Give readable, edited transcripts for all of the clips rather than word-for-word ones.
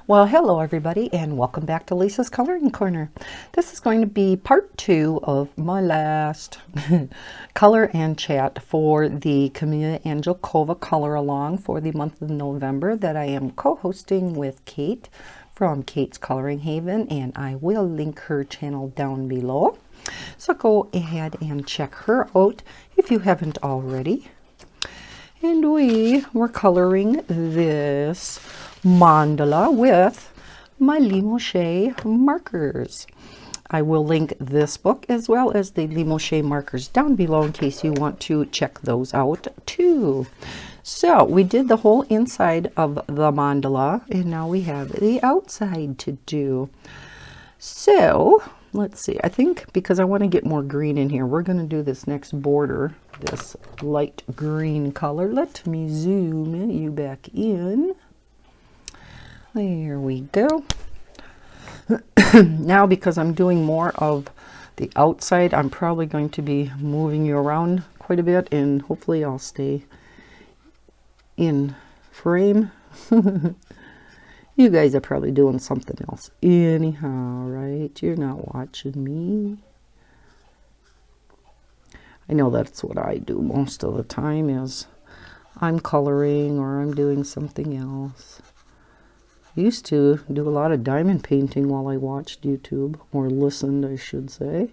Well, hello everybody, and welcome back to Lisa's Coloring Corner. This is going to be part 2 of my last color and chat for the Kameliya Angelkova color along for the month of November that I am co-hosting with Kate from Kate's Coloring Haven, and I will link her channel down below. So go ahead and check her out if you haven't already. And we were coloring this mandala with my LeMouchet markers. I will link this book as well as the LeMouchet markers down below in case you want to check those out too. So we did the whole inside of the mandala, and now we have the outside to do. So let's see, I think because I want to get more green in here, we're going to do this next border, this light green color. Let me zoom you back in. There we go. Now, because I'm doing more of the outside, I'm probably going to be moving you around quite a bit, and hopefully I'll stay in frame. You guys are probably doing something else anyhow, right? You're not watching me. I know that's what I do most of the time, is I'm coloring or I'm doing something else. I used to do a lot of diamond painting while I watched YouTube, or listened, I should say.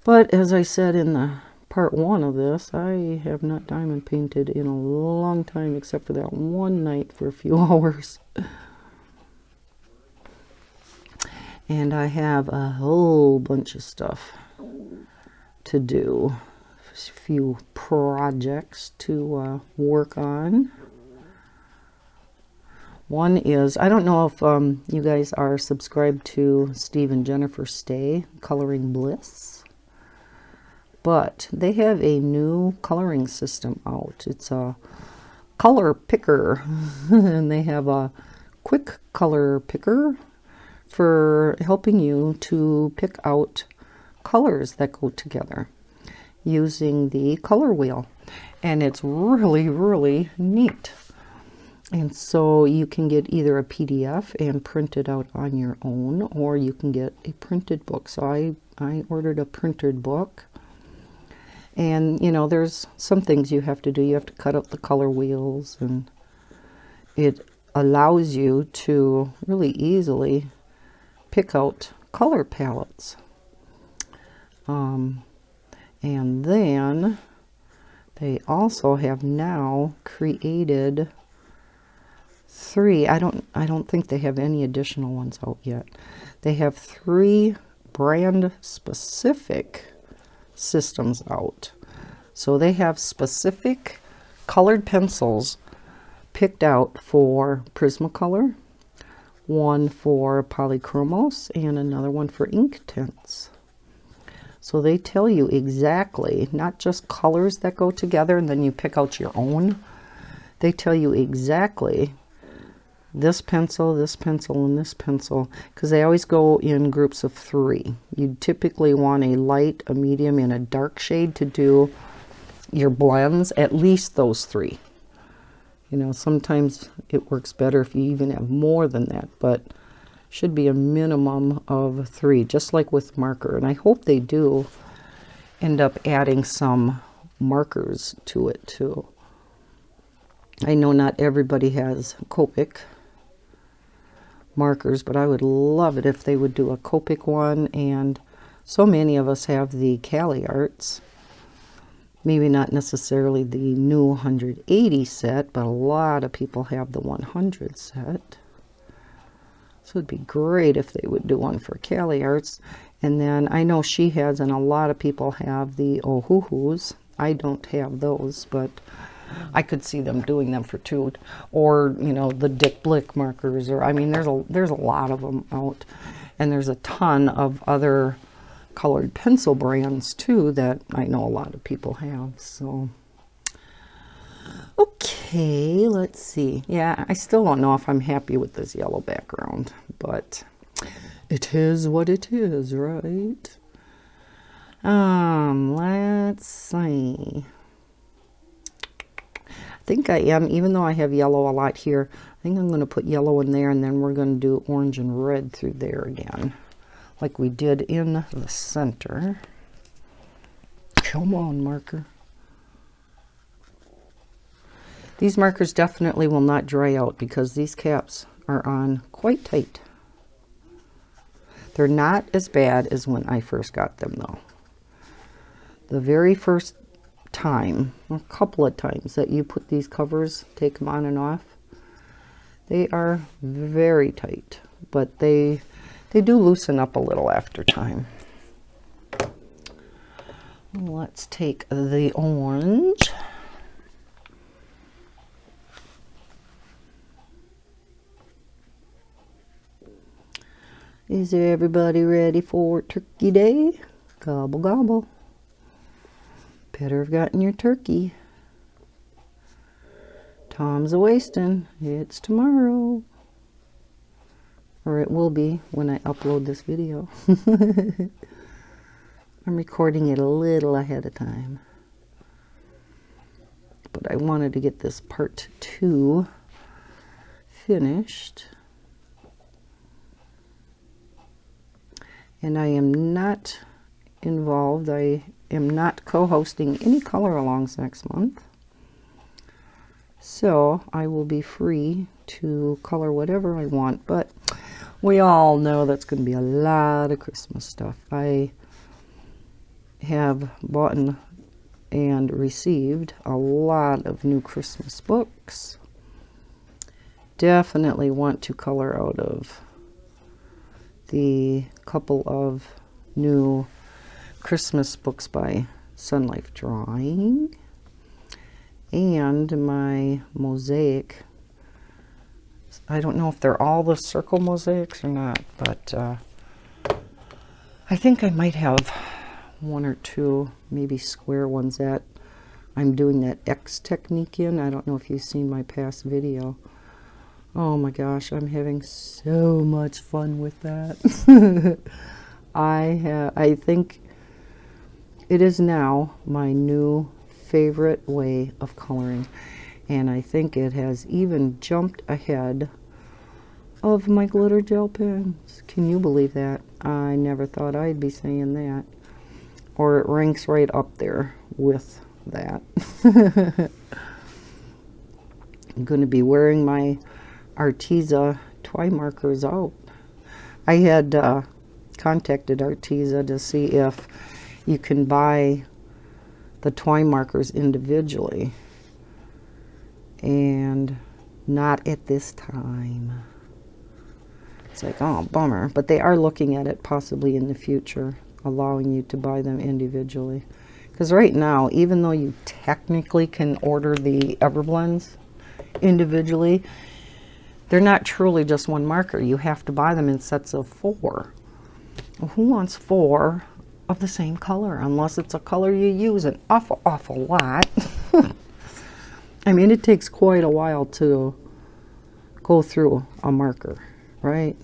But as I said in the part 1 of this, I have not diamond painted in a long time, except for that one night for a few hours. And I have a whole bunch of stuff to do, a few projects to work on. One is, I don't know if you guys are subscribed to Steve and Jennifer Stay, Coloring Bliss, but they have a new coloring system out. It's a color picker, and they have a quick color picker for helping you to pick out colors that go together using the color wheel, and it's really, really neat. And so you can get either a PDF and print it out on your own, or you can get a printed book. So I ordered a printed book. And, you know, there's some things you have to do. You have to cut out the color wheels, and it allows you to really easily pick out color palettes. And then they also have now created 3, I don't think they have any additional ones out yet. They have 3 brand specific systems out. So they have specific colored pencils picked out for Prismacolor, one for polychromos, and another one for ink tints. So they tell you exactly, not just colors that go together and then you pick out your own. They tell you exactly this pencil, and this pencil, because they always go in groups of 3. You typically want a light, a medium, and a dark shade to do your blends, at least those 3. You know, sometimes it works better if you even have more than that, but should be a minimum of 3, just like with marker. And I hope they do end up adding some markers to it too. I know not everybody has Copic markers, but I would love it if they would do a Copic one, and so many of us have the Cali Arts. Maybe not necessarily the new 180 set, but a lot of people have the 100 set. So it'd be great if they would do one for Cali Arts. And then I know she has, and a lot of people have the Ohuhus. I don't have those, but I could see them doing them for 2, or you know, the Dick Blick markers, or I mean, there's a lot of them out, and there's a ton of other colored pencil brands too that I know a lot of people have. So okay, let's see. Yeah, I still don't know if I'm happy with this yellow background, but it is what it is, right? Let's see. I think I am, even though I have yellow a lot here, think I'm going to put yellow in there, and then we're going to do orange and red through there again, like we did in the center. Come on, marker. These markers definitely will not dry out because these caps are on quite tight. They're not as bad as when I first got them, though. The very first time, a couple of times that you put these covers, take them on and off, they are very tight, but they do loosen up a little after time. Let's take the orange. Is everybody ready for Turkey Day? Gobble, gobble. Better have gotten your turkey. Tom's a-wasting. It's tomorrow. Or it will be when I upload this video. I'm recording it a little ahead of time. But I wanted to get this part 2 finished. And I am not involved. I am not co-hosting any color alongs next month. So I will be free to color whatever I want. But we all know that's going to be a lot of Christmas stuff. I have bought and received a lot of new Christmas books. Definitely want to color out of the couple of new Christmas books by Sun Life Drawing, and my mosaic. I don't know if they're all the circle mosaics or not, but I think I might have 1 or 2 maybe square ones that I'm doing that X technique in. I don't know if you've seen my past video. Oh my gosh, I'm having so much fun with that. I think it is now my new favorite way of coloring, and I think it has even jumped ahead of my glitter gel pens. Can you believe that? I never thought I'd be saying that. Or it ranks right up there with that. I'm going to be wearing my Arteza toy markers out. I had contacted Arteza to see if you can buy the toy markers individually, and not at this time. It's like, oh, bummer. But they are looking at it possibly in the future, allowing you to buy them individually. Because right now, even though you technically can order the Everblends individually, they're not truly just one marker. You have to buy them in sets of 4. Well, who wants 4 of the same color, unless it's a color you use an awful lot? I mean, it takes quite a while to go through a marker, right?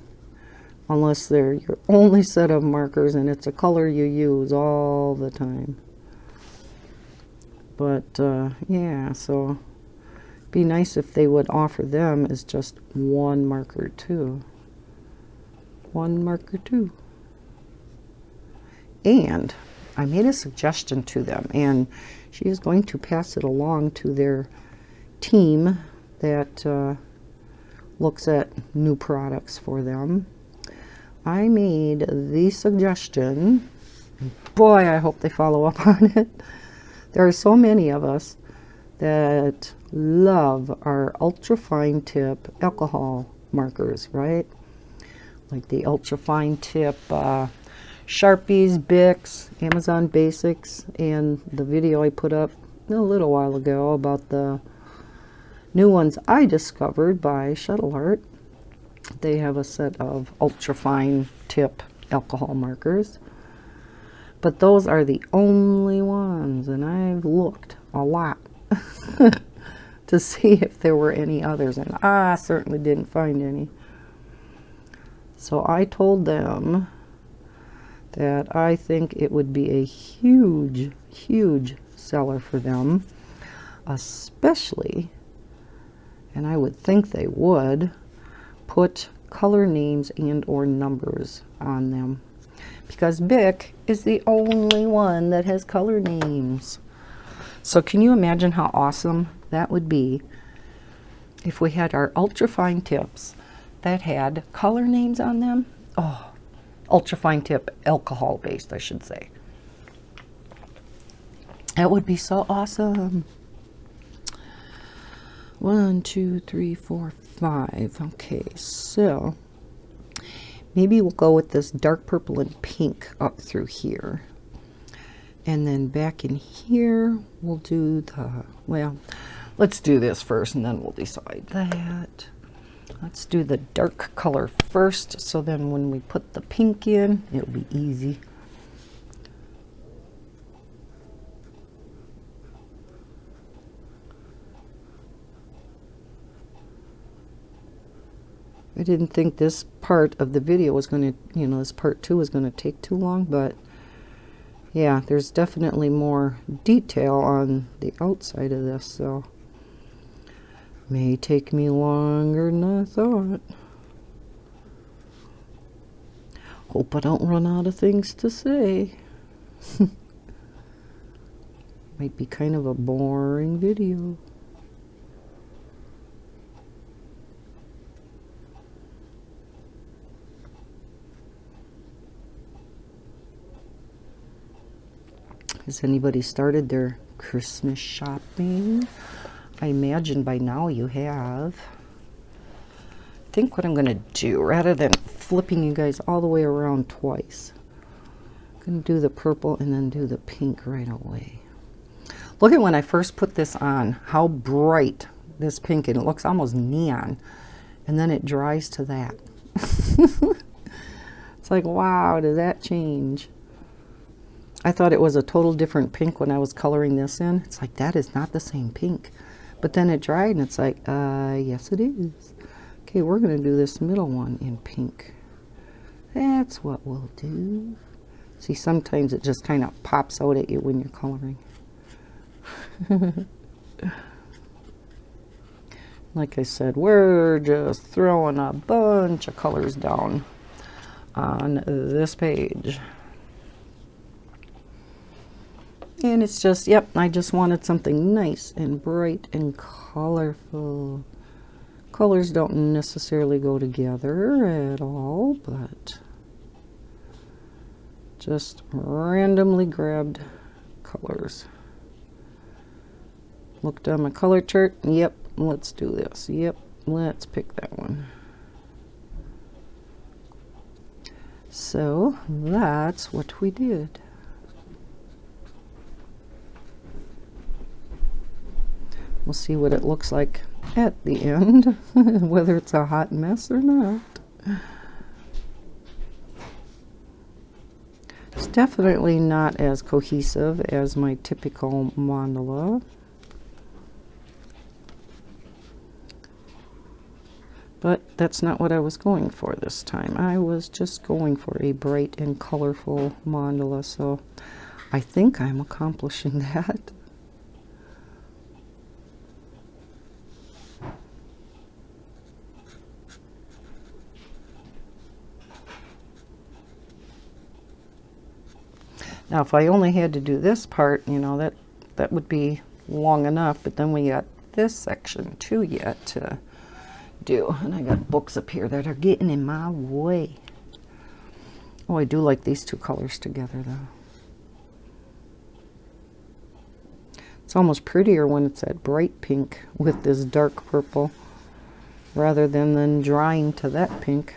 Unless they're your only set of markers and it's a color you use all the time. But yeah, so be nice if they would offer them as just 1 marker too. 1 marker too. And I made a suggestion to them, and she is going to pass it along to their team that looks at new products for them. I made the suggestion, boy, I hope they follow up on it. There are so many of us that love our ultra fine tip alcohol markers, right? Like the ultra fine tip Sharpies, Bics, Amazon Basics, and the video I put up a little while ago about the new ones I discovered by Shuttle Art. They have a set of ultra fine tip alcohol markers, but those are the only ones, and I've looked a lot to see if there were any others, and I certainly didn't find any. So I told them that I think it would be a huge seller for them, especially and I would think they would put color names and or numbers on them, because Bic is the only one that has color names. So can you imagine how awesome that would be if we had our ultrafine tips that had color names on them? Oh, ultrafine tip, alcohol based, I should say. That would be so awesome. 1, 2, 3, 4, 5. Okay, so maybe we'll go with this dark purple and pink up through here. And then back in here, we'll do the, well, let's do this first and then we'll decide that. Let's do the dark color first, so then when we put the pink in, it'll be easy. I didn't think this part of the video was going to, this part 2 was going to take too long, but yeah, there's definitely more detail on the outside of this, so may take me longer than I thought. Hope I don't run out of things to say. Might be kind of a boring video. Has anybody started their Christmas shopping? I imagine by now you have. I think what I'm going to do, rather than flipping you guys all the way around twice, I'm going to do the purple and then do the pink right away. Look at when I first put this on, how bright this pink, and it looks almost neon, and then it dries to that. It's like, wow, did that change? I thought it was a total different pink when I was coloring this in. It's like, that is not the same pink. But then it dried and it's like, yes it is. Okay, we're going to do this middle one in pink. That's what we'll do. See, sometimes it just kind of pops out at you when you're coloring. Like I said, we're just throwing a bunch of colors down on this page. And it's just, yep, I just wanted something nice and bright and colorful. Colors don't necessarily go together at all, but just randomly grabbed colors. Looked on my color chart, yep, let's do this. Yep, let's pick that one. So that's what we did. We'll see what it looks like at the end, whether it's a hot mess or not. It's definitely not as cohesive as my typical mandala. But that's not what I was going for this time. I was just going for a bright and colorful mandala, so I think I'm accomplishing that. Now, if I only had to do this part, that would be long enough, but then we got this section too yet to do. And I got books up here that are getting in my way. Oh, I do like these two colors together, though. It's almost prettier when it's that bright pink with this dark purple, rather than drying to that pink.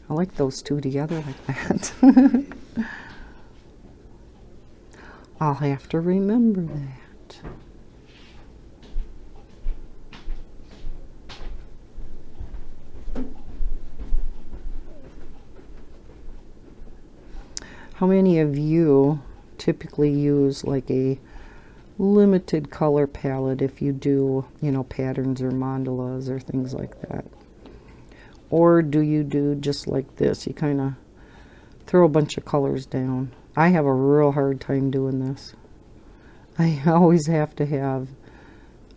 I like those two together like that. I'll have to remember that. How many of you typically use like a limited color palette if you do, patterns or mandalas or things like that? Or do you do just like this? You kind of throw a bunch of colors down. I have a real hard time doing this. I always have to have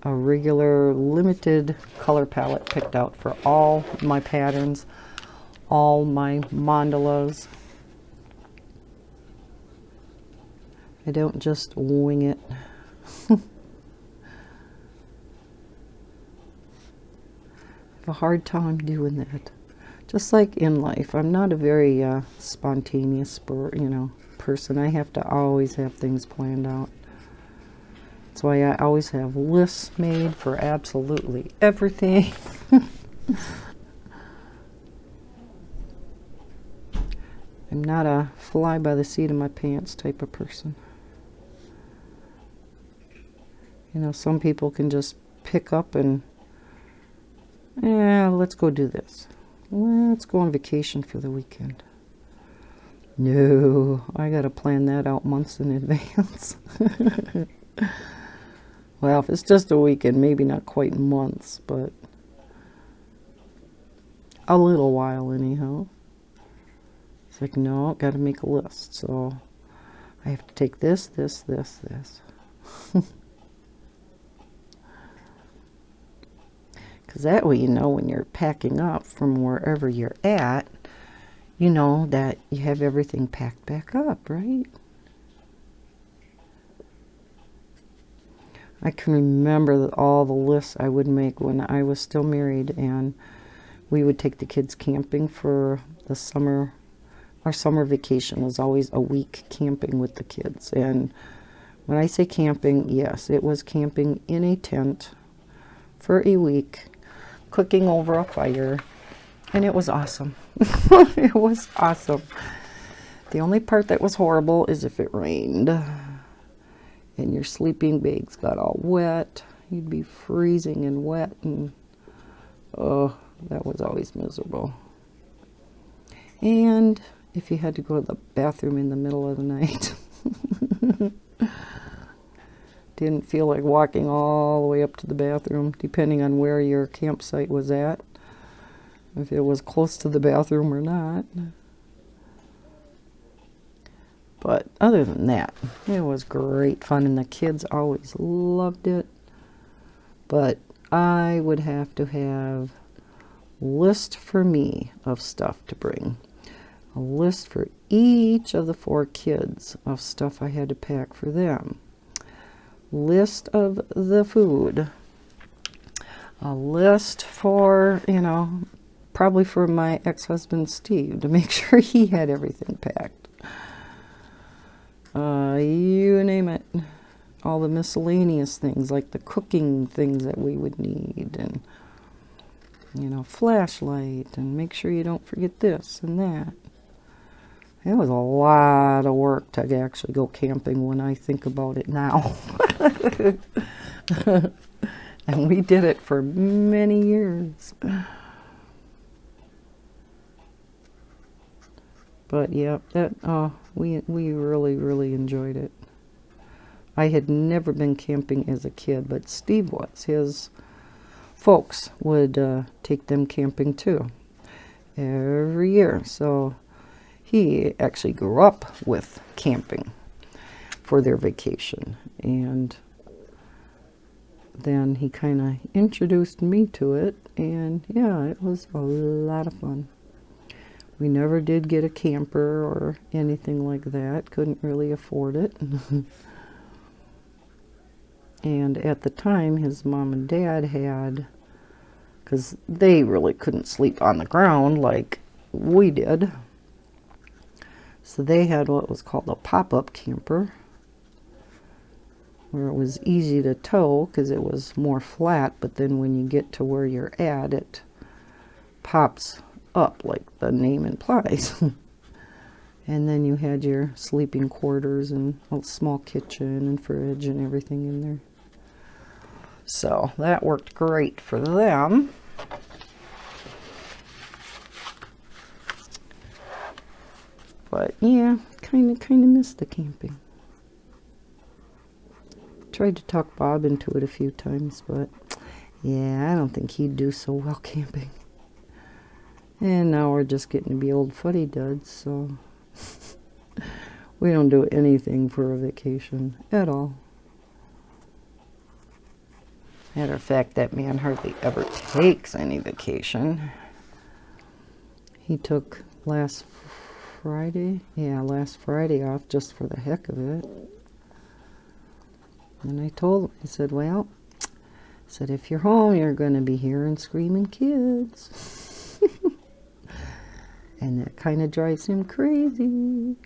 a regular limited color palette picked out for all my patterns, all my mandalas. I don't just wing it. I have a hard time doing that. Just like in life, I'm not a very spontaneous, person. I have to always have things planned out. That's why I always have lists made for absolutely everything. I'm not a fly by the seat of my pants type of person. You know, some people can just pick up and, yeah, let's go do this. Let's go on vacation for the weekend. No, I got to plan that out months in advance. Well, if it's just a weekend, maybe not quite months, but a little while anyhow. It's like, no, got to make a list. So I have to take this, this, this, this. Because that way you know when you're packing up from wherever you're at, you know that you have everything packed back up, right? I can remember all the lists I would make when I was still married, and we would take the kids camping for the summer. Our summer vacation was always a week camping with the kids. And when I say camping, yes, it was camping in a tent for a week, cooking over a fire, and it was awesome. It was awesome. The only part that was horrible is if it rained and your sleeping bags got all wet. You'd be freezing and wet, and oh, that was always miserable. And if you had to go to the bathroom in the middle of the night, didn't feel like walking all the way up to the bathroom, depending on where your campsite was at, if it was close to the bathroom or not. But other than that, it was great fun, and the kids always loved it. But I would have to have a list for me of stuff to bring, a list for each of the 4 kids of stuff I had to pack for them, list of the food, a list for, probably for my ex-husband Steve, to make sure he had everything packed. You name it. All the miscellaneous things, like the cooking things that we would need, and, flashlight, and make sure you don't forget this and that. It was a lot of work to actually go camping when I think about it now. And we did it for many years. But yeah, we really, really enjoyed it. I had never been camping as a kid, but Steve was. His folks would take them camping too, every year. So he actually grew up with camping for their vacation. And then he kind of introduced me to it. And yeah, it was a lot of fun. We never did get a camper or anything like that. Couldn't really afford it. And at the time, his mom and dad had, because they really couldn't sleep on the ground like we did. So they had what was called a pop-up camper, where it was easy to tow because it was more flat, but then when you get to where you're at, it pops up like the name implies. And then you had your sleeping quarters and a small kitchen and fridge and everything in there. So that worked great for them. But yeah, kind of missed the camping. Tried to talk Bob into it a few times, but yeah, I don't think he'd do so well camping. And now we're just getting to be old fuddy-duds, so we don't do anything for a vacation at all. Matter of fact, that man hardly ever takes any vacation. He took last Friday off just for the heck of it. And I told him, I said, well, if you're home, you're going to be hearing screaming kids. And that kind of drives him crazy.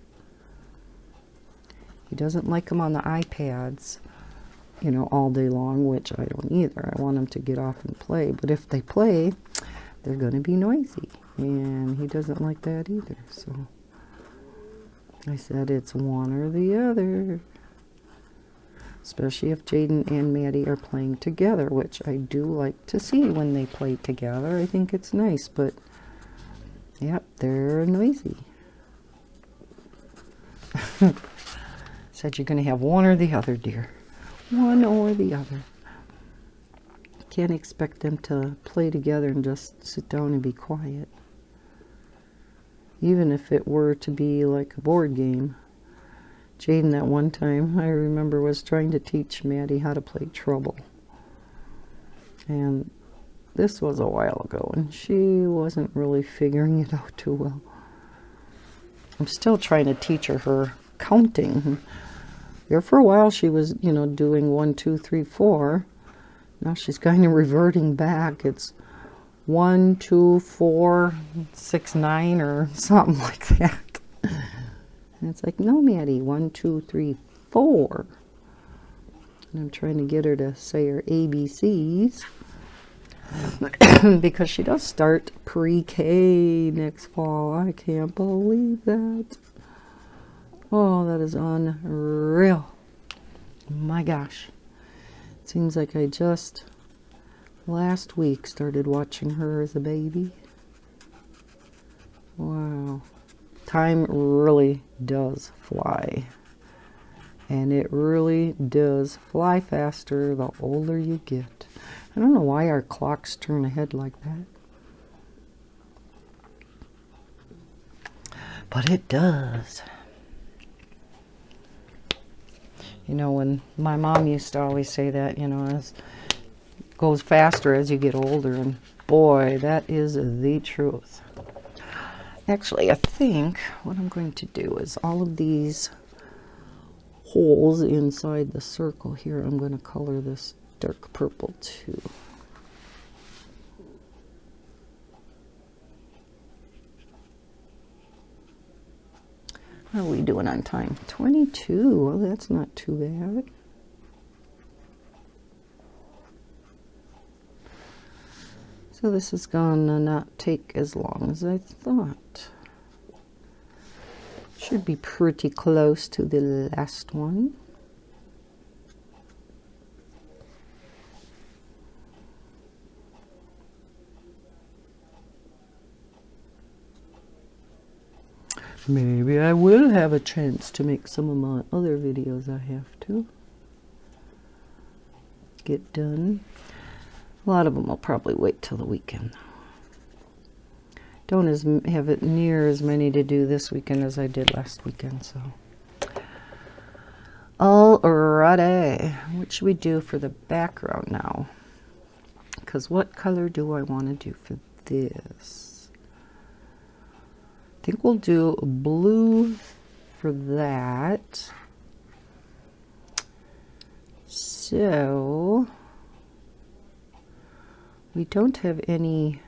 He doesn't like them on the iPads, you know, all day long, which I don't either. I want them to get off and play. But if they play, they're going to be noisy. And he doesn't like that either. So I said it's one or the other. Especially if Jaden and Maddie are playing together, which I do like to see when they play together. I think it's nice, but yep, they're noisy. Said you're going to have one or the other, dear. One or the other. Can't expect them to play together and just sit down and be quiet. Even if it were to be like a board game. Jaden that one time, I remember, was trying to teach Maddie how to play Trouble. And this was a while ago, and she wasn't really figuring it out too well. I'm still trying to teach her counting. There for a while she was, you know, doing 1, 2, 3, 4. Now she's kind of reverting back. It's 1, 2, 4, 6, 9 or something like that. And it's like, no, Maddie, 1, 2, 3, 4. And I'm trying to get her to say her ABCs. Because she does start pre-K next fall. I can't believe that. Oh, that is unreal. My gosh. It seems like I just last week started watching her as a baby. Wow. Time really does fly. And it really does fly faster the older you get. I don't know why our clocks turn ahead like that. But it does. You know, when my mom used to always say that, you know, it goes faster as you get older. And boy, that is the truth. Actually, I think what I'm going to do is all of these holes inside the circle here, I'm going to color this dark purple too. How are we doing on time? 22. Well, that's not too bad. So this is gonna not take as long as I thought. Should be pretty close to the last one. Maybe I will have a chance to make some of my other videos I have to get done. A lot of them will probably wait till the weekend. Don't have it near as many to do this weekend as I did last weekend, so. Alrighty, what should we do for the background now? Because what color do I want to do for this? I think we'll do blue for that. So we don't have any,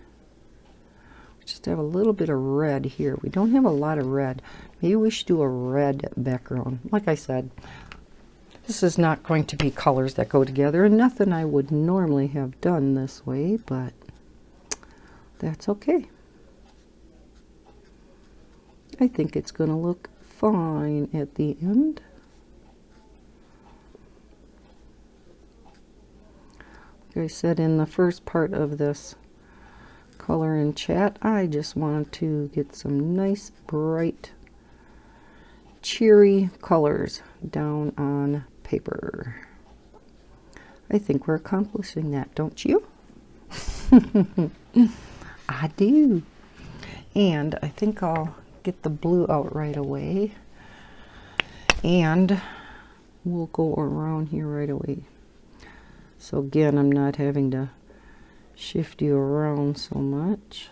we just have a little bit of red here. We don't have a lot of red. Maybe we should do a red background. Like I said, this is not going to be colors that go together, and nothing I would normally have done this way, but that's okay. I think it's going to look fine at the end. Like I said in the first part of this color and chat, I just wanted to get some nice, bright, cheery colors down on paper. I think we're accomplishing that, don't you? I do. And I think I'll get the blue out right away. And we'll go around here right away. So again, I'm not having to shift you around so much.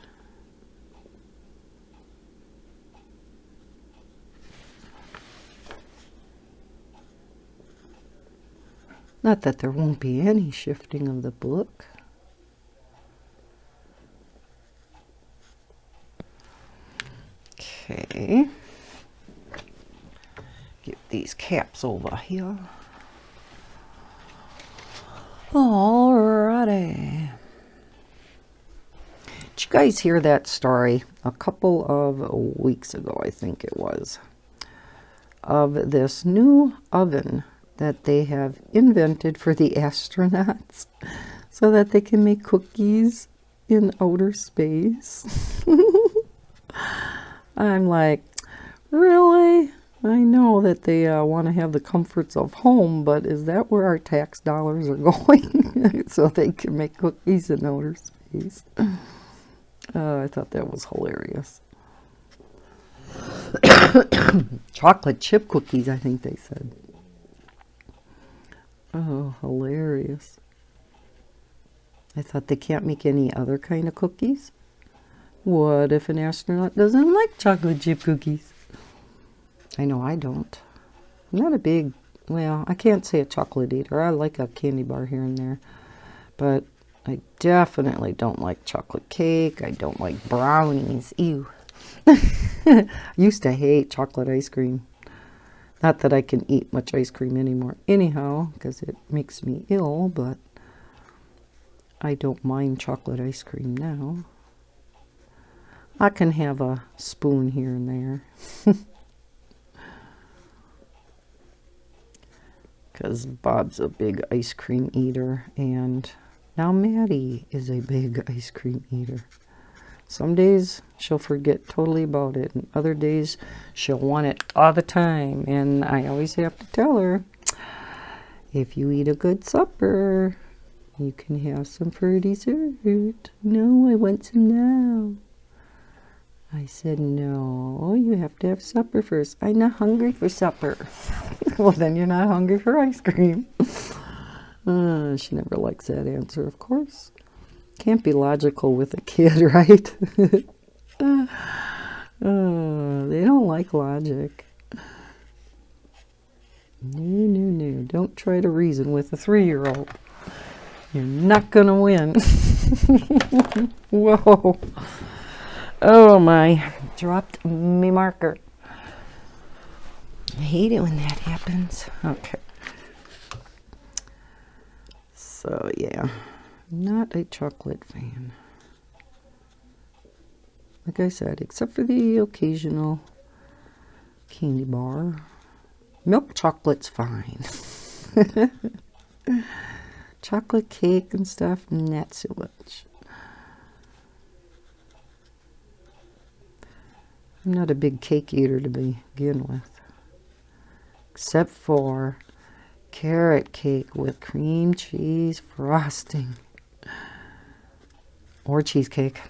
Not that there won't be any shifting of the book. Okay. Get these caps over here. Alrighty. Did you guys hear that story a couple of weeks ago, I think it was, of this new oven that they have invented for the astronauts so that they can make cookies in outer space? I'm like, really? I know that they want to have the comforts of home, but is that where our tax dollars are going? So they can make cookies in outer space. I thought that was hilarious. Chocolate chip cookies, I think they said. Oh, hilarious. I thought they can't make any other kind of cookies. What if an astronaut doesn't like chocolate chip cookies? I know I don't. I'm not a big, well, I can't say a chocolate eater. I like a candy bar here and there. But I definitely don't like chocolate cake. I don't like brownies. Ew. I used to hate chocolate ice cream. Not that I can eat much ice cream anymore anyhow, because it makes me ill, but I don't mind chocolate ice cream now. I can have a spoon here and there. Because Bob's a big ice cream eater, and now Maddie is a big ice cream eater. Some days she'll forget totally about it, and other days she'll want it all the time. And I always have to tell her, if you eat a good supper, you can have some for dessert. No, I want some now. I said, no, you have to have supper first. I'm not hungry for supper. Well, then you're not hungry for ice cream. She never likes that answer, of course. Can't be logical with a kid, right? They don't like logic. No. Don't try to reason with a 3-year-old. You're not going to win. Whoa. Oh my, dropped me marker. I hate it when that happens. Okay. So yeah, not a chocolate fan. Like I said, except for the occasional candy bar. Milk chocolate's fine. Chocolate cake and stuff, not so much. I'm not a big cake eater to begin with. Except for carrot cake with cream cheese frosting. Or cheesecake.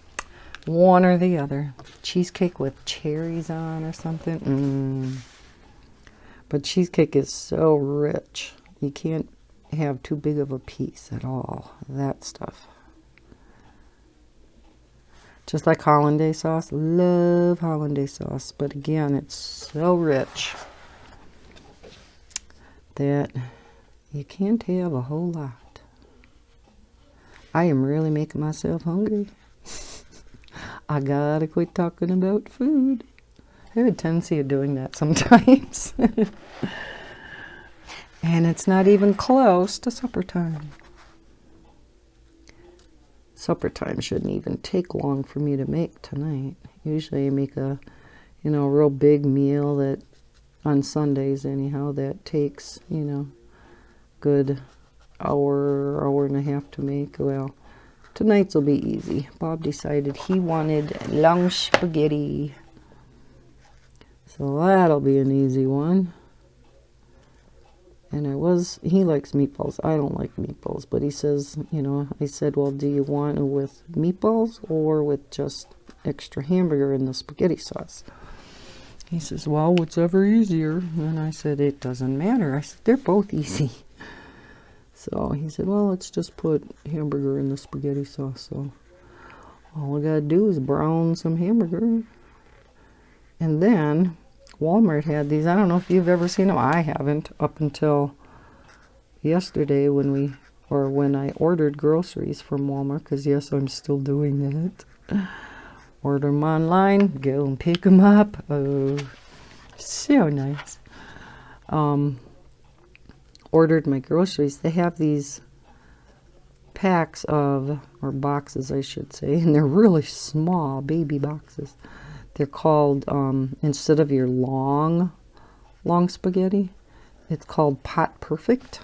One or the other. Cheesecake with cherries on or something. But cheesecake is so rich. You can't have too big of a piece at all. That stuff. Just like hollandaise sauce. Love hollandaise sauce. But again, it's so rich that you can't have a whole lot. I am really making myself hungry. I gotta quit talking about food. I have a tendency of doing that sometimes. And it's not even close to supper time. Supper time shouldn't even take long for me to make tonight. Usually I make a, real big meal that, on Sundays anyhow, that takes, good hour and a half to make. Well, tonight's will be easy. Bob decided he wanted long spaghetti. So that'll be an easy one. And he likes meatballs. I don't like meatballs, but he says, I said, well, do you want it with meatballs or with just extra hamburger in the spaghetti sauce? He says, well, whatever easier. And I said, it doesn't matter. I said, they're both easy. So he said, well, let's just put hamburger in the spaghetti sauce. So all we gotta do is brown some hamburger. And then Walmart had these. I don't know if you've ever seen them. I haven't up until yesterday when I ordered groceries from Walmart, because yes, I'm still doing that. Order them online, go and pick them up. Oh, so nice. Ordered my groceries. They have these packs of, or boxes I should say, and they're really small baby boxes. They're called, instead of your long spaghetti, it's called Pot Perfect.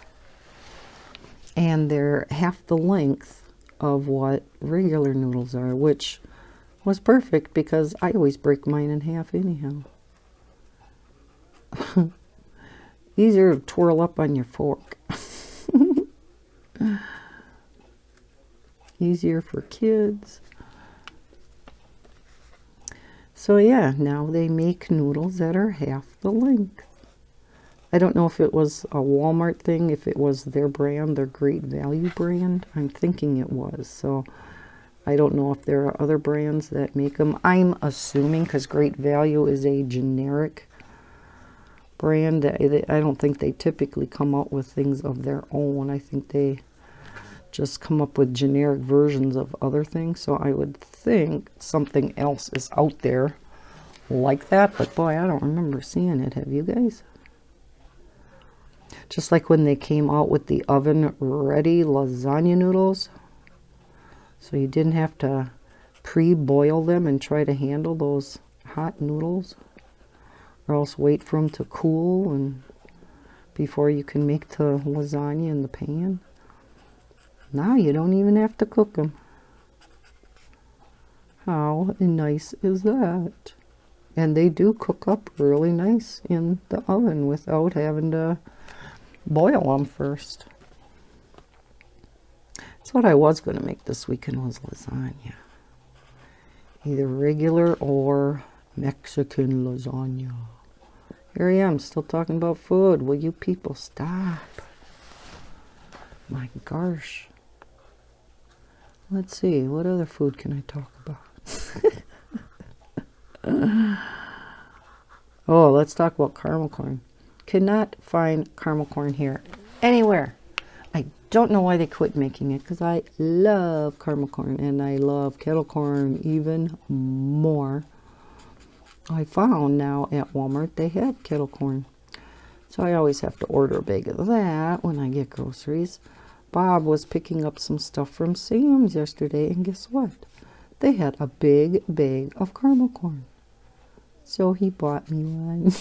And they're half the length of what regular noodles are, which was perfect because I always break mine in half anyhow. Easier to twirl up on your fork. Easier for kids. So yeah, now they make noodles that are half the length. I don't know if it was a Walmart thing, if it was their brand, their Great Value brand. I'm thinking it was. So I don't know if there are other brands that make them. I'm assuming, because Great Value is a generic brand, I don't think they typically come out with things of their own. I think they just come up with generic versions of other things. So I would think something else is out there like that. But boy, I don't remember seeing it. Have you guys? Just like when they came out with the oven-ready lasagna noodles. So you didn't have to pre-boil them and try to handle those hot noodles. Or else wait for them to cool and before you can make the lasagna in the pan. Now you don't even have to cook them. How nice is that? And they do cook up really nice in the oven without having to boil them first. That's what I was going to make this weekend, was lasagna. Either regular or Mexican lasagna. Here I am, still talking about food. Will you people stop? My gosh. Let's see, what other food can I talk about? Oh, let's talk about caramel corn. Cannot find caramel corn here anywhere. I don't know why they quit making it, because I love caramel corn and I love kettle corn even more. I found now at Walmart they have kettle corn. So I always have to order a bag of that when I get groceries. Bob was picking up some stuff from Sam's yesterday, and guess what? They had a big bag of caramel corn. So he bought me one.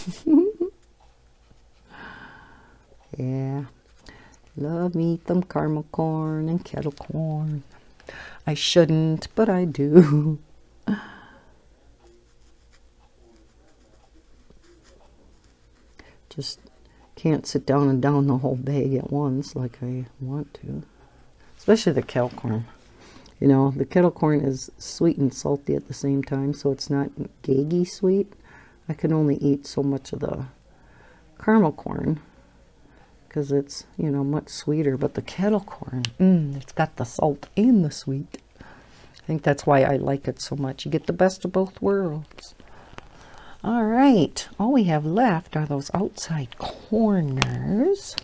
Yeah. Love me some caramel corn and kettle corn. I shouldn't, but I do. Just can't sit down and down the whole bag at once like I want to. Especially the kettle corn. You know, the kettle corn is sweet and salty at the same time, so it's not gaggy sweet. I can only eat so much of the caramel corn because it's, you know, much sweeter. But the kettle corn, it's got the salt and the sweet. I think that's why I like it so much. You get the best of both worlds. All right, all we have left are those outside corners.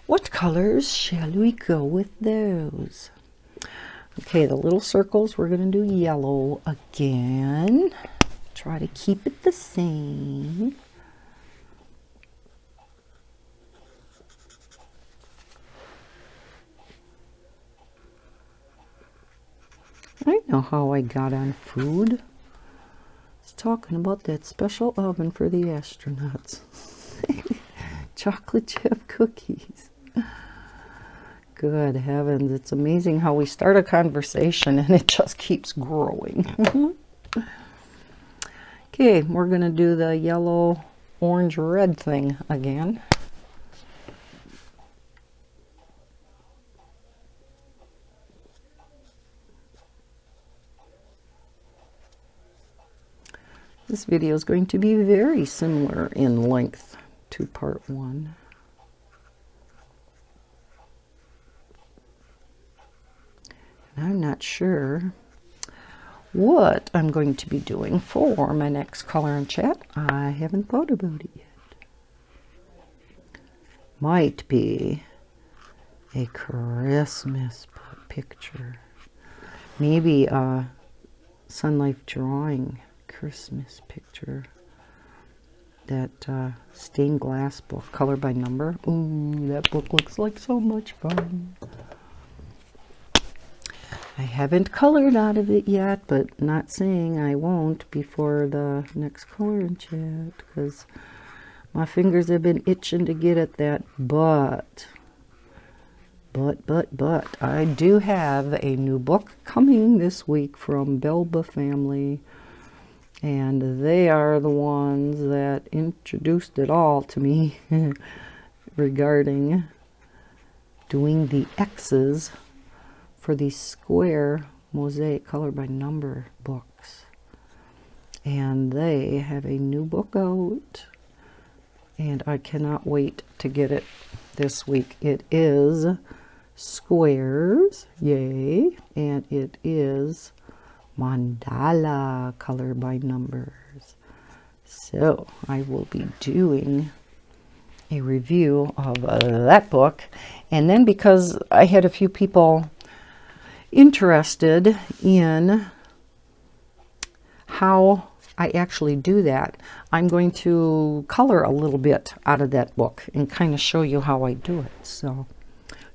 What colors shall we go with those? Okay, the little circles, we're going to do yellow again. Try to keep it the same. I know how I got on food. Talking about that special oven for the astronauts. Chocolate chip cookies. Good heavens, it's amazing how we start a conversation and it just keeps growing. Okay, we're going to do the yellow, orange, red thing again. This video is going to be very similar in length to part one. I'm not sure what I'm going to be doing for my next color and chat. I haven't thought about it yet. Might be a Christmas picture. Maybe a Sun Life Drawing Christmas picture. That stained glass book, color by number. Ooh, that book looks like so much fun. I haven't colored out of it yet, but not saying I won't before the next color and chat, because my fingers have been itching to get at that. But I do have a new book coming this week from Belba Family. And they are the ones that introduced it all to me regarding doing the X's for these square mosaic color by number books. And they have a new book out, and I cannot wait to get it this week. It is squares, yay, and it is mandala color by numbers. So I will be doing a review of that book. And then, because I had a few people interested in how I actually do that, I'm going to color a little bit out of that book and kind of show you how I do it. So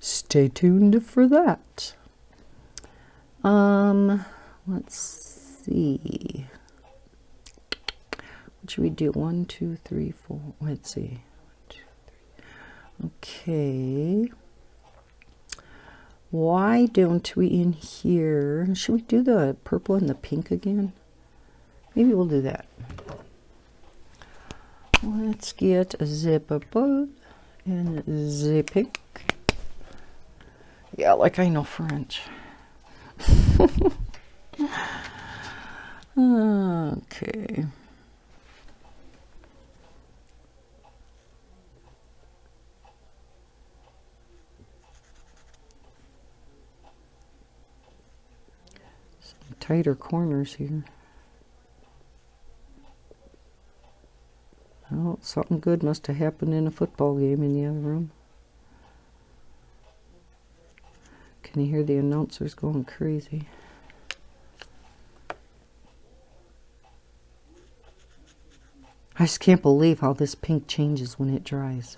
stay tuned for that. Let's see. What should we do? 1, 2, 3, 4. Let's see. 1, 2, 3. Okay. Why don't we in here? Should we do the purple and the pink again? Maybe we'll do that. Let's get a zip up and zip pink. Yeah, like I know French. Okay. Some tighter corners here. Oh, something good must have happened in a football game in the other room. Can you hear the announcers going crazy? I just can't believe how this pink changes when it dries.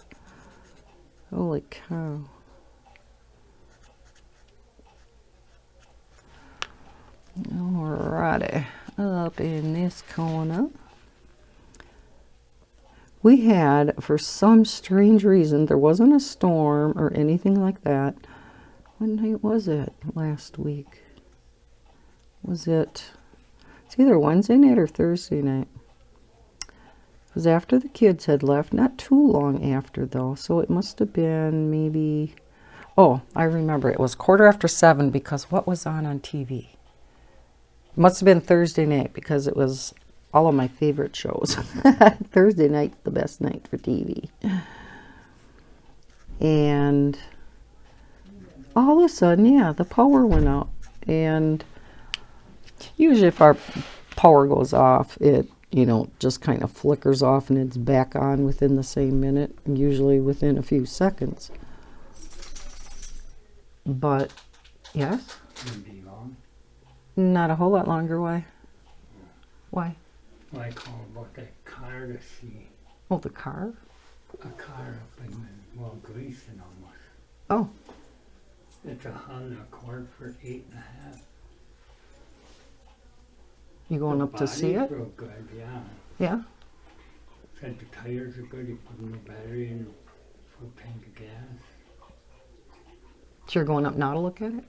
Holy cow. Alrighty, up in this corner, we had, for some strange reason, there wasn't a storm or anything like that. What night was it last week? Was it, it's either Wednesday night or Thursday night. It was after the kids had left, not too long after though, so it must have been maybe, oh, I remember, it was 7:15, because what was on TV? It must have been Thursday night, because it was all of my favorite shows. Thursday night's the best night for TV. And all of a sudden, yeah, the power went out. And usually if our power goes off, it, you know, just kind of flickers off and it's back on within the same minute, usually within a few seconds. But, yes? Be long. Not a whole lot longer. Why? Why? Well, I call about that car to see. Oh, the car? A car up in, well, Gleason almost. Oh. It's a Honda Accord for 8.5. You going up to see it? Real good, yeah. Yeah? Said the tires are good. You put a new battery in, full tank of gas. So you're going up now to look at it?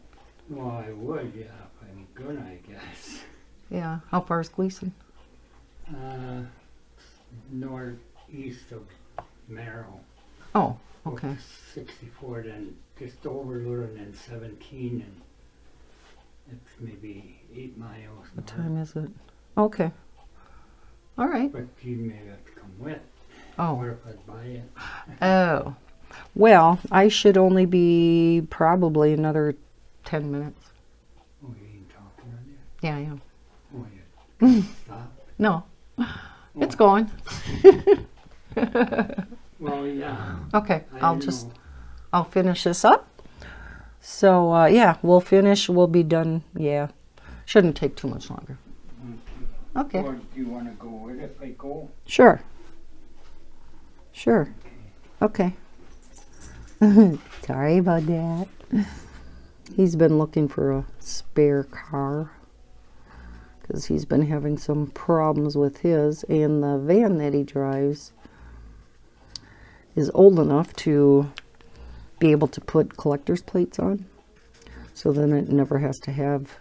Well, I would, yeah, if I'm good, I guess. Yeah. How far is Gleason? Northeast of Merrill. Oh, okay. 64, then just over a little, and then 17, and it's maybe 8 miles. What time is it? Okay. All right. But you may have to come with. Oh. Or if I buy it. Oh. Well, I should only be probably another 10 minutes. Oh, you ain't talking on there? Yeah, I am. Oh, yeah. Stop. No, it's going. Well, yeah. Okay, I I'll don't just, know. I'll finish this up. So, yeah, we'll finish. We'll be done. Yeah, shouldn't take too much longer. Okay. Or do you want to go with it if I go? Sure. Sure. Okay. Sorry about that. He's been looking for a spare car because he's been having some problems with his, and the van that he drives is old enough to be able to put collector's plates on, so then it never has to have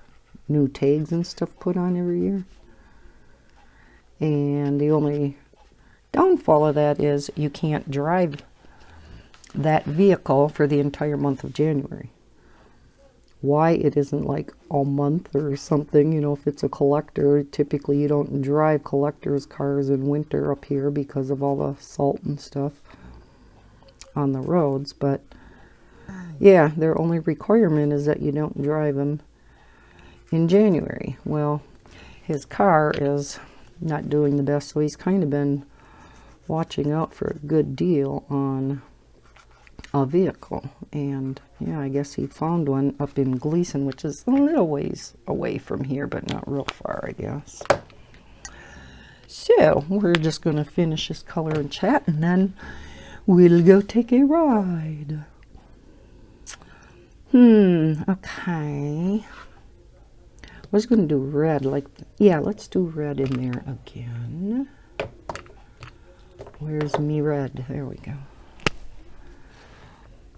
new tags and stuff put on every year. And the only downfall of that is you can't drive that vehicle for the entire month of January. Why it isn't like a month or something, you know, if it's a collector, typically you don't drive collectors' cars in winter up here because of all the salt and stuff on the roads. But yeah, their only requirement is that you don't drive them in January. Well, his car is not doing the best, so he's kind of been watching out for a good deal on a vehicle. And yeah, I guess he found one up in Gleason, which is a little ways away from here, but not real far, I guess. So we're just going to finish this color and chat, and then we'll go take a ride. Okay. I was going to do red, yeah, let's do red in there again. Where's me red? There we go.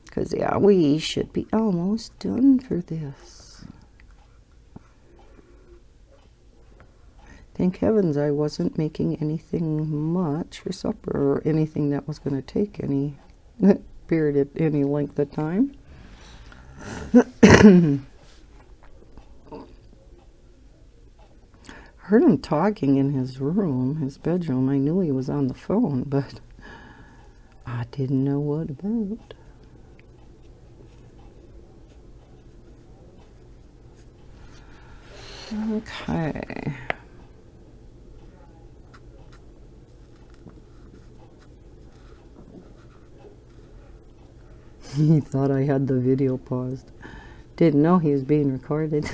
Because, yeah, we should be almost done for this. Thank heavens I wasn't making anything much for supper, or anything that was going to take any period at any length of time. Heard him talking in his room, his bedroom. I knew he was on the phone, but I didn't know what about. Okay. He thought I had the video paused. Didn't know he was being recorded.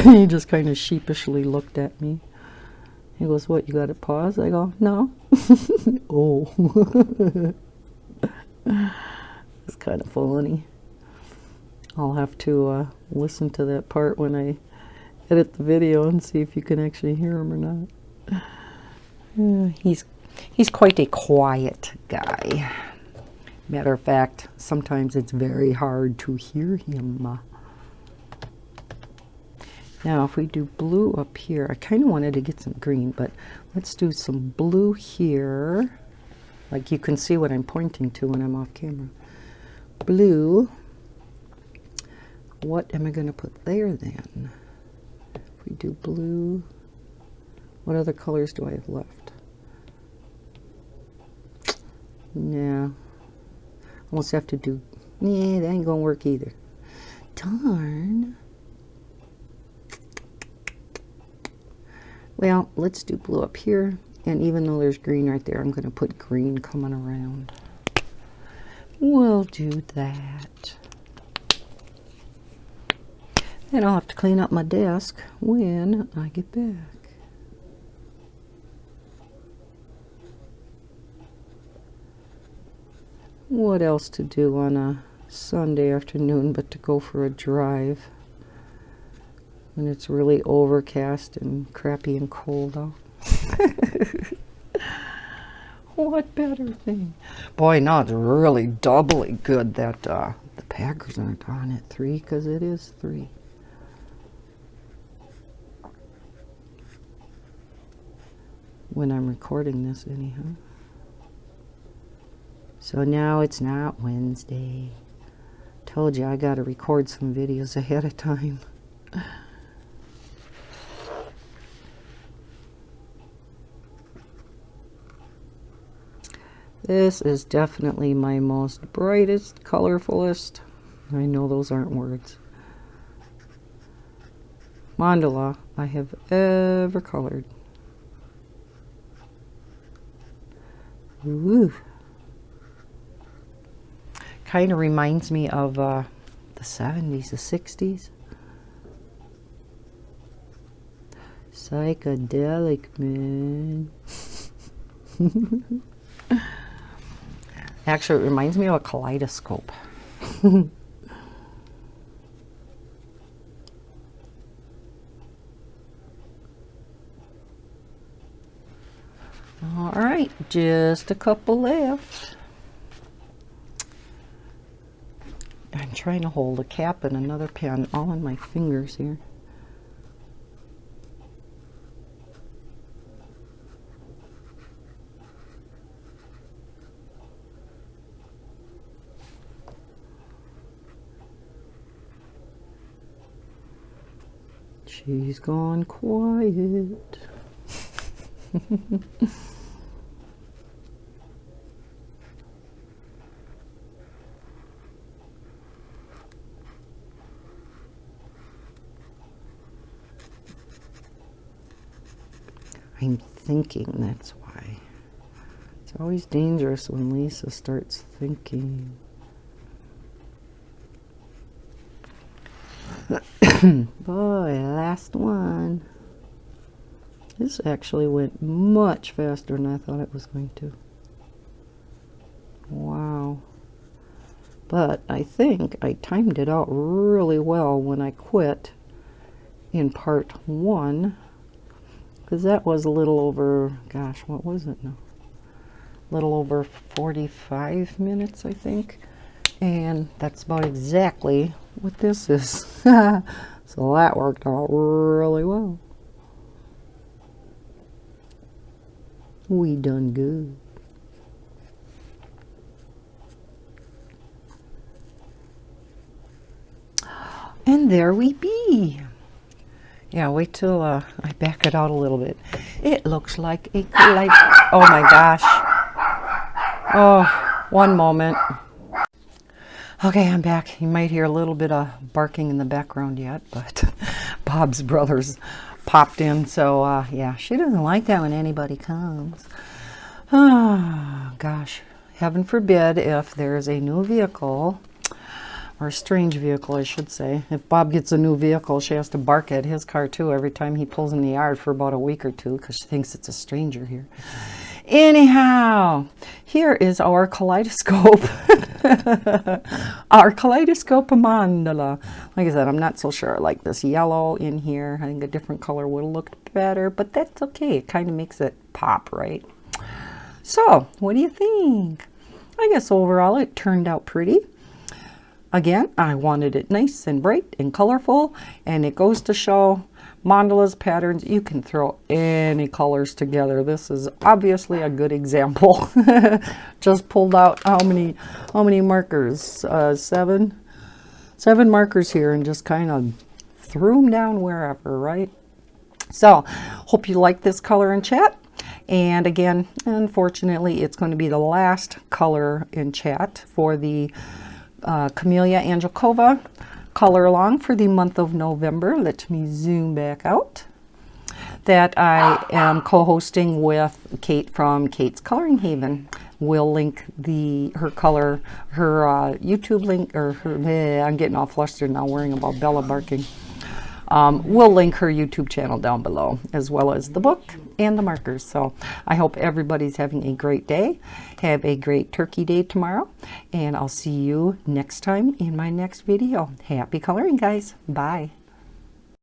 He just kind of sheepishly looked at me. He goes, "What, you got it paused?" I go, "No." Oh. It's kind of funny. I'll have to listen to that part when I edit the video and see if you can actually hear him or not. He's quite a quiet guy. Matter of fact, sometimes it's very hard to hear him. Now, if we do blue up here, I kind of wanted to get some green, but let's do some blue here. Like you can see what I'm pointing to when I'm off camera. Blue. What am I going to put there then? If we do blue, what other colors do I have left? Yeah. Almost have to do, yeah, that ain't gonna work either. Darn. Well, let's do blue up here, and even though there's green right there, I'm gonna put green coming around. We'll do that. Then I'll have to clean up my desk when I get back. What else to do on a Sunday afternoon but to go for a drive when it's really overcast and crappy and cold out? What better thing? Boy, now it's really doubly good that the Packers aren't on at 3, because it is 3. When I'm recording this anyhow. So now it's not Wednesday. Told you I gotta record some videos ahead of time. This is definitely my most brightest, colorfulest, I know those aren't words, mandala I have ever colored. Ooh. Kind of reminds me of the 70s, the 60s. Psychedelic, man. Actually, it reminds me of a kaleidoscope. All right, just a couple left. I'm trying to hold a cap and another pen all in my fingers here. She's gone quiet. I'm thinking, that's why. It's always dangerous when Lisa starts thinking. Boy, last one. This actually went much faster than I thought it was going to. Wow. But I think I timed it out really well when I quit in part 1. Because that was a little over, gosh, what was it now? A little over 45 minutes, I think. And that's about exactly what this is. So that worked out really well. We done good. And there we be. Yeah, wait till I back it out a little bit. It looks like a oh my gosh. Oh, one moment. Okay, I'm back. You might hear a little bit of barking in the background yet, but Bob's brothers popped in, so yeah, she doesn't like that when anybody comes. Oh, gosh, heaven forbid if there's a new vehicle, or a strange vehicle, I should say. If Bob gets a new vehicle, she has to bark at his car, too, every time he pulls in the yard for about a week or two, because she thinks it's a stranger here. Anyhow, here is our kaleidoscope. Our kaleidoscope mandala. Like I said, I'm not so sure. I like this yellow in here. I think a different color would have looked better, but that's okay. It kind of makes it pop, right? So, what do you think? I guess overall it turned out pretty. Again, I wanted it nice and bright and colorful, and it goes to show mandalas, patterns, you can throw any colors together. This is obviously a good example. Just pulled out how many markers? Seven markers here, and just kind of threw them down wherever, right? So, hope you like this color in chat. And again, unfortunately, it's going to be the last color in chat for the Kameliya Angelkova color along for the month of November. Let me zoom back out. That I am co-hosting with Kate from Kate's Coloring Haven. We'll link her YouTube link, or I'm getting all flustered now worrying about Bella barking. We'll link her YouTube channel down below, as well as the book and the markers. So I hope everybody's having a great day. Have a great Turkey Day tomorrow, and I'll see you next time in my next video. Happy coloring, guys. Bye.